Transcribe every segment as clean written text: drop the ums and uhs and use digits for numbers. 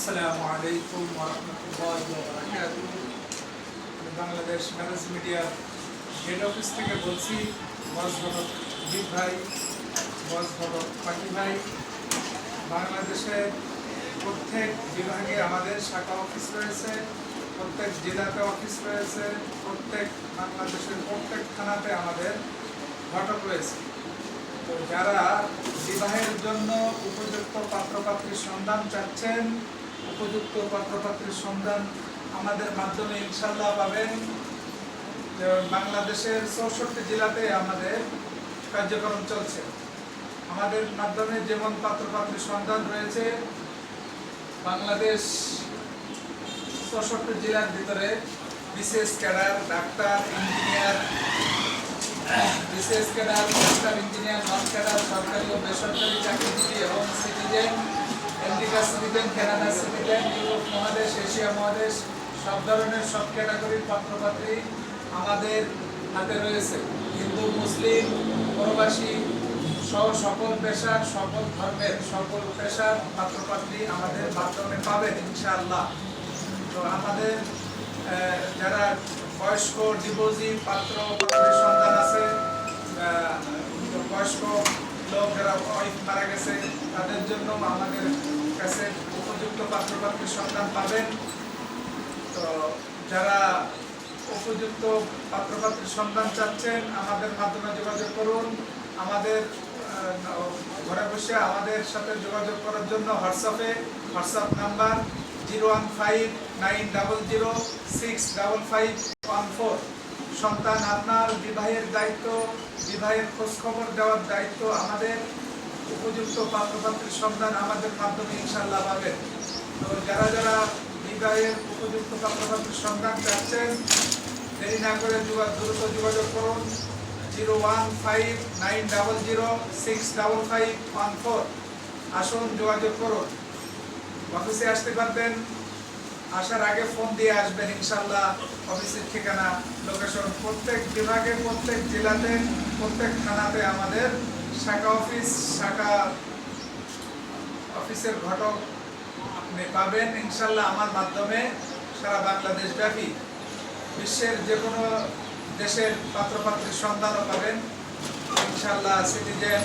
আসসালামু আলাইকুম ওয়া রাহমাতুল্লাহি ওয়া বারাকাতুহু। বাংলাদেশ ম্যারেজ মিডিয়ার হেড অফিস থেকে বলছি। বস ভগত জিৎ ভাই, বস ভগত পাখি ভাই। বাংলাদেশের প্রত্যেক বিভাগে আমাদের শাখা অফিস রয়েছে, প্রত্যেক জেলাতে অফিস রয়েছে, বাংলাদেশের প্রত্যেক থানাতে আমাদের ঘটক রয়েছে। তো যারা বিবাহের জন্য উপযুক্ত পাত্রপাত্রীর সন্ধান চাচ্ছেন, উপযুক্ত পাত্রপাত্রীর সন্ধান আমাদের মাধ্যমে ইনশাল্লাহ পাবেন। বাংলাদেশের 64 জেলাতে আমাদের কার্যক্রম চলছে। আমাদের মাধ্যমে যেমন পাত্রপাত্রীর সন্ধান রয়েছে, বাংলাদেশ 64 জেলার ভিতরে বিশেষ ক্যাডার, ডাক্তার, ইঞ্জিনিয়ার, বিশেষ cadre, doctor, engineer, non cadre, সরকারি ও বেসরকারি চাকরিজীবী এবং citizen, America citizen, Canada citizen, Europe মহাদেশ, এশিয়া মহাদেশ, সব ধরনের সব ক্যাটাগরির পাত্রপাত্রী আমাদের হাতে রয়েছে। হিন্দু, মুসলিম, প্রবাসী সহ সকল পেশার, সকল ধর্মের, সকল পেশার পাত্রপাত্রী আমাদের মাধ্যমে পাবেন ইনশাআল্লাহ। তো আমাদের যারা বয়স্ক ডিভোর্সি পাত্রপাত্রীর সন্তান আছে, বয়স্ক লোক যারা ওয়াইফ মারা গেছে, তাদের জন্য আমাদের কাছে উপযুক্ত পাত্রপাত্রীর সন্ধান পাবেন। তো যারা উপযুক্ত পাত্রপাত্রীর সন্ধান চাচ্ছেন, আমাদের মাধ্যমে যোগাযোগ করুন। আমাদের ঘরে বসে আমাদের সাথে যোগাযোগ করার জন্য হোয়াটসঅ্যাপ নাম্বার 01590065514। সন্তান আপনার, বিবাহের দায়িত্ব, বিবাহের খোঁজখবর দেওয়ার দায়িত্ব আমাদের। উপযুক্ত পাত্রপাত্রীর সন্ধান আমাদের মাধ্যমে ইনশাআল্লাহ পাবেন। তো যারা যারা বিবাহের উপযুক্ত পাত্রপাত্রীর সন্ধান চাচ্ছেন, দেরি না করে দ্রুত যোগাযোগ করুন। 01590065514। আসুন, যোগাযোগ করুন। অফিসে আসতে পারবেন, আসার আগে ফোন দিয়ে আসবেন ইনশাআল্লাহ। অফিসের ঠিকানা, লোকেশন প্রত্যেক বিভাগে, প্রত্যেক জেলাতে, প্রত্যেক থানাতে আমাদের শাখা অফিসের ঘটক আপনি পাবেন ইনশাআল্লাহ আমার মাধ্যমে। সারা বাংলাদেশ ব্যাপী বিশ্বের যে কোনো দেশের পাত্রপাত্রীর সন্ধানও পাবেন ইনশাআল্লাহ। Citizen,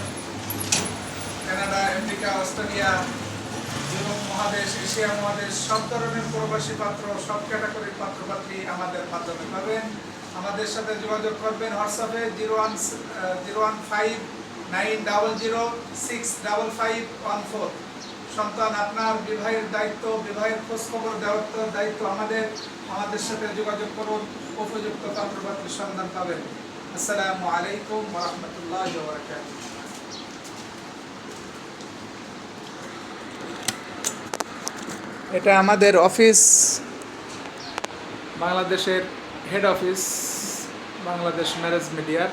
Canada, America, Australia, Europe মহাদেশ, এশিয়া মহাদেশ, সব ধরনের প্রবাসী পাত্র, সব ক্যাটাগরির পাত্রপাত্রী আমাদের মাধ্যমে পাবেন। আমাদের সাথে যোগাযোগ করবেন হোয়াটসঅ্যাপে 01590065514। সন্তান আপনার, বিবাহের দায়িত্ব, বিবাহের খোঁজখবর দেওয়ার দায়িত্ব আমাদের। আমাদের সাথে যোগাযোগ করুন, উপযুক্ত পাত্রপাত্রীর সন্ধান পাবেন। আসসালামু আলাইকুম ওয়া রাহমাতুল্লাহি ওয়া বারাকাতুহু। এটা আমাদের অফিস, বাংলাদেশের হেড অফিস, বাংলাদেশ ম্যারেজ মিডিয়ার।